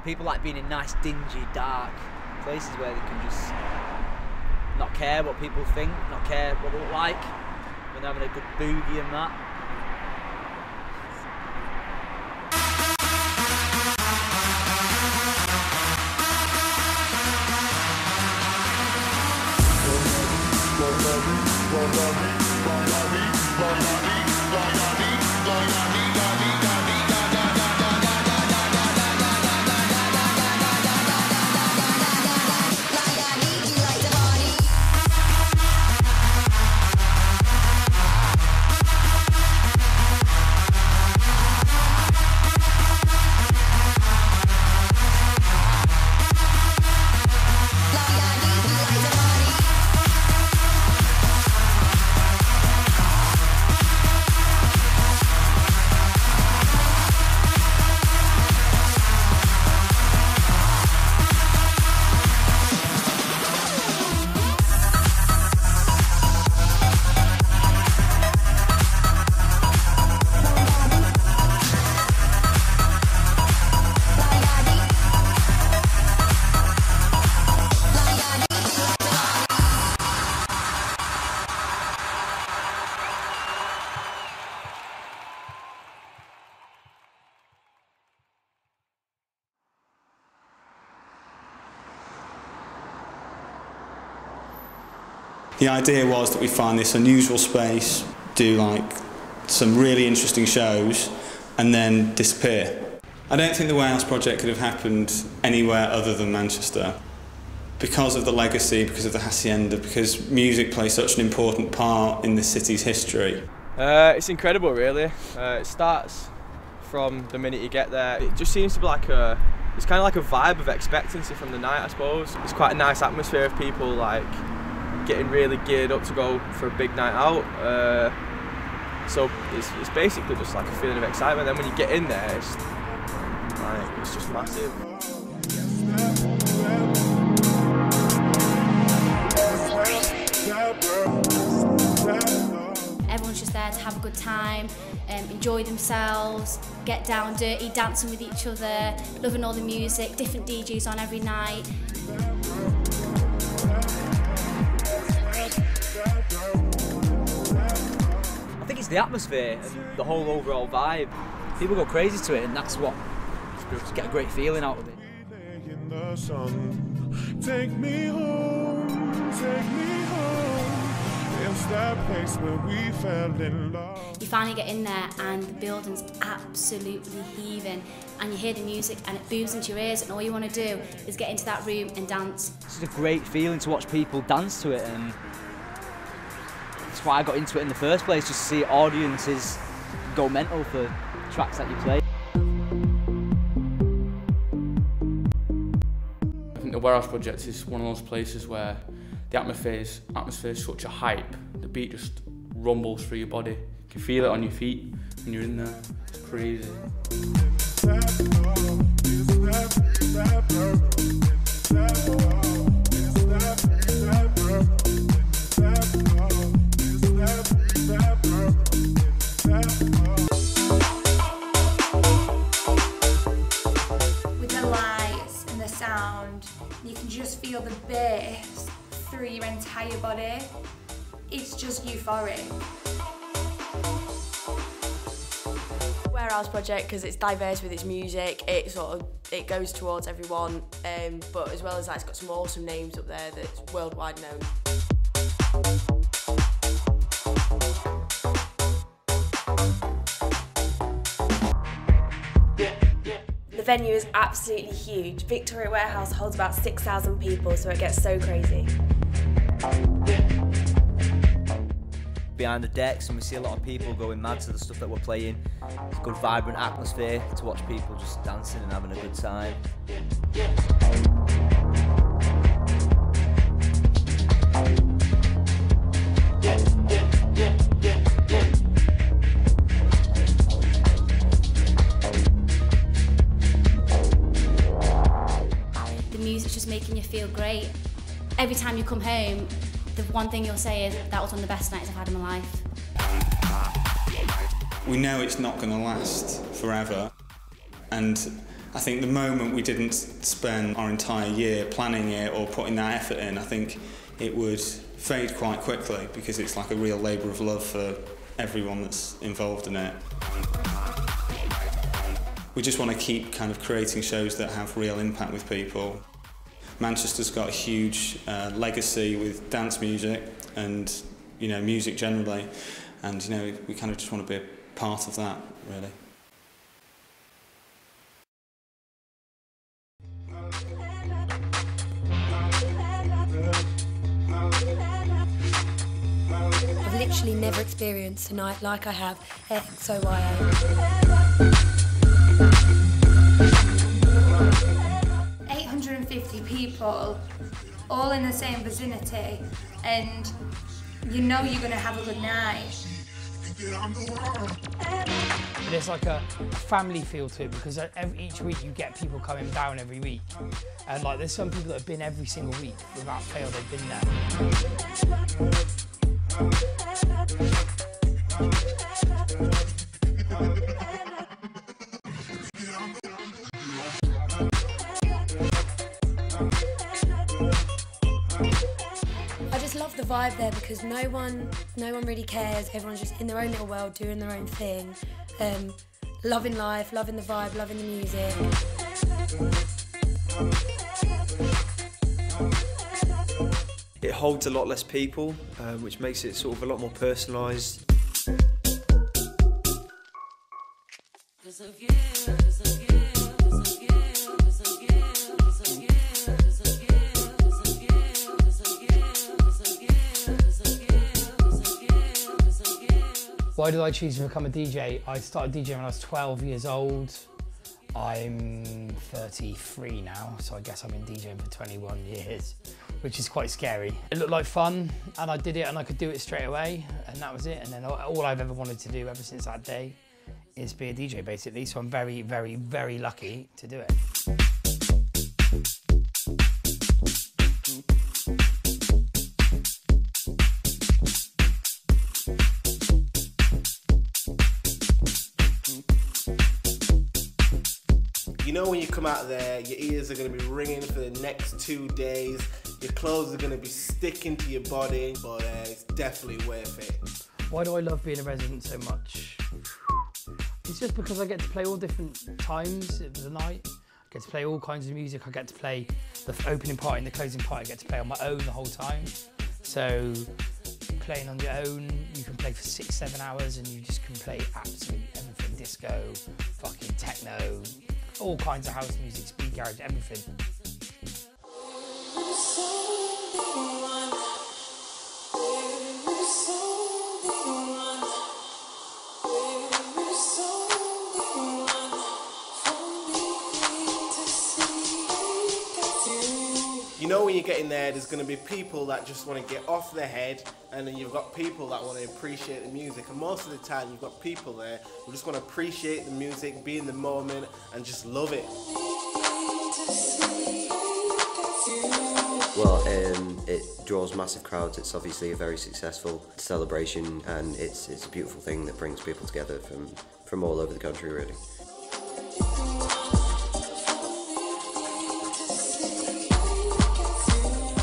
People like being in nice, dingy, dark places where they can just not care what people think, not care what they look like, when they're having a good boogie and that. The idea was that we find this unusual space, do like some really interesting shows, and then disappear. I don't think the Warehouse Project could have happened anywhere other than Manchester. Because of the legacy, because of the hacienda, because music plays such an important part in the city's history. It's incredible, really. It starts from the minute you get there. It just seems to be like it's kind of like a vibe of expectancy from the night, I suppose. It's quite a nice atmosphere of people like getting really geared up to go for a big night out. So it's basically just like a feeling of excitement. Then when you get in there, it's just massive. Everyone's just there to have a good time, enjoy themselves, get down dirty, dancing with each other, loving all the music, different DJs on every night. I think it's the atmosphere and the whole overall vibe. People go crazy to it, and that's what you just get a great feeling out of it. Take me home, it's that place where we fell in love. You finally get in there and the building's absolutely heaving, and you hear the music and it booms into your ears, and all you want to do is get into that room and dance. It's just a great feeling to watch people dance to it, and that's why I got into it in the first place, just to see audiences go mental for tracks that you play. I think the Warehouse Project is one of those places where the atmosphere is such a hype. The beat just rumbles through your body. You can feel it on your feet when you're in there. It's crazy. With the lights and the sound, you can just feel the bass through your entire body. It's just euphoric. Warehouse Project, because it's diverse with its music, it goes towards everyone, but as well as that, it's got some awesome names up there that's worldwide known. The venue is absolutely huge. Victoria Warehouse holds about 6,000 people, so it gets so crazy. Behind the decks, and we see a lot of people going mad to the stuff that we're playing. It's a good vibrant atmosphere to watch people just dancing and having a good time. The music's just making you feel great. Every time you come home, the one thing you'll say is, that was one of the best nights I've had in my life. we know it's not going to last forever, and I think the moment we didn't spend our entire year planning it or putting that effort in, I think it would fade quite quickly, because it's like a real labour of love for everyone that's involved in it. We just want to keep kind of creating shows that have real impact with people. Manchester's got a huge legacy with dance music and, you know, music generally, and, you know, we kind of just want to be a part of that, really. I've literally never experienced a night like I have at XOYO. 850 people, all in the same vicinity, and you know you're going to have a good night. There's like a family feel to it, because each week you get people coming down every week, and like there's some people that have been every single week without fail. They've been there. I just love the vibe there, because no one really cares. Everyone's just in their own little world, doing their own thing, loving life, loving the vibe, loving the music. It holds a lot less people, which makes it sort of a lot more personalised. Why did I choose to become a DJ? I started DJing when I was 12 years old. I'm 33 now, so I guess I've been DJing for 21 years, which is quite scary. It looked like fun, and I did it, and I could do it straight away, and that was it. And then all I've ever wanted to do ever since that day is be a DJ, basically. So I'm very, very, very lucky to do it. You know when you come out there, your ears are going to be ringing for the next 2 days, your clothes are going to be sticking to your body, but it's definitely worth it. Why do I love being a resident so much? It's just because I get to play all different times of the night. I get to play all kinds of music. I get to play the opening part and the closing part. I get to play on my own the whole time. So playing on your own, you can play for 6-7 hours, and you just can play absolutely everything. Disco, fucking techno, all kinds of house music, speed garage, everything. You know when you get in there, there's going to be people that just want to get off their head, and then you've got people that want to appreciate the music, and most of the time you've got people there who just want to appreciate the music, be in the moment, and just love it. Well, it draws massive crowds. It's obviously a very successful celebration, and it's a beautiful thing that brings people together from all over the country, really.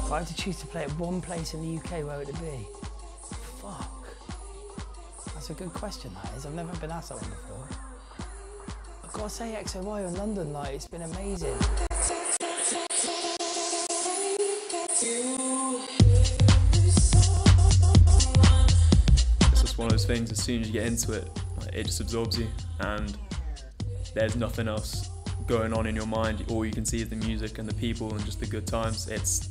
If I had to choose to play at one place in the UK, where would it be? Fuck. That's a good question, that is. I've never been asked that one before. I've got to say XOYO in London, like, it's been amazing. It's just one of those things, as soon as you get into it, it just absorbs you, and there's nothing else going on in your mind. All you can see is the music and the people and just the good times. It's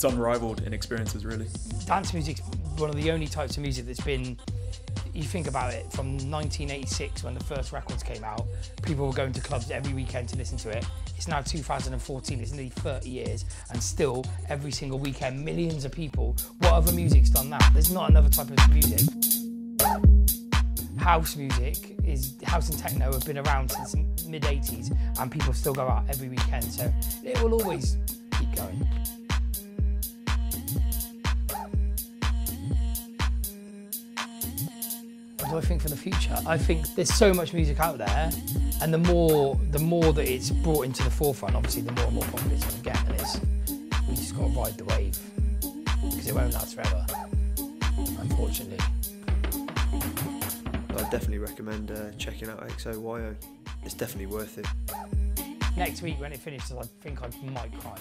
unrivaled in experiences, really. Dance music's one of the only types of music that's been, you think about it, from 1986 when the first records came out, people were going to clubs every weekend to listen to it. It's now 2014, it's nearly 30 years, and still, every single weekend, millions of people. What other music's done that? There's not another type of music. House music, house and techno have been around since the mid-80s, and people still go out every weekend, so it will always keep going. What do I think for the future? I think there's so much music out there, and the more that it's brought into the forefront, obviously the more and more popular it's going to get, and we just got to ride the wave, because it won't last forever, unfortunately. I'd definitely recommend checking out XOYO. It's definitely worth it. Next week when it finishes, I think I might cry.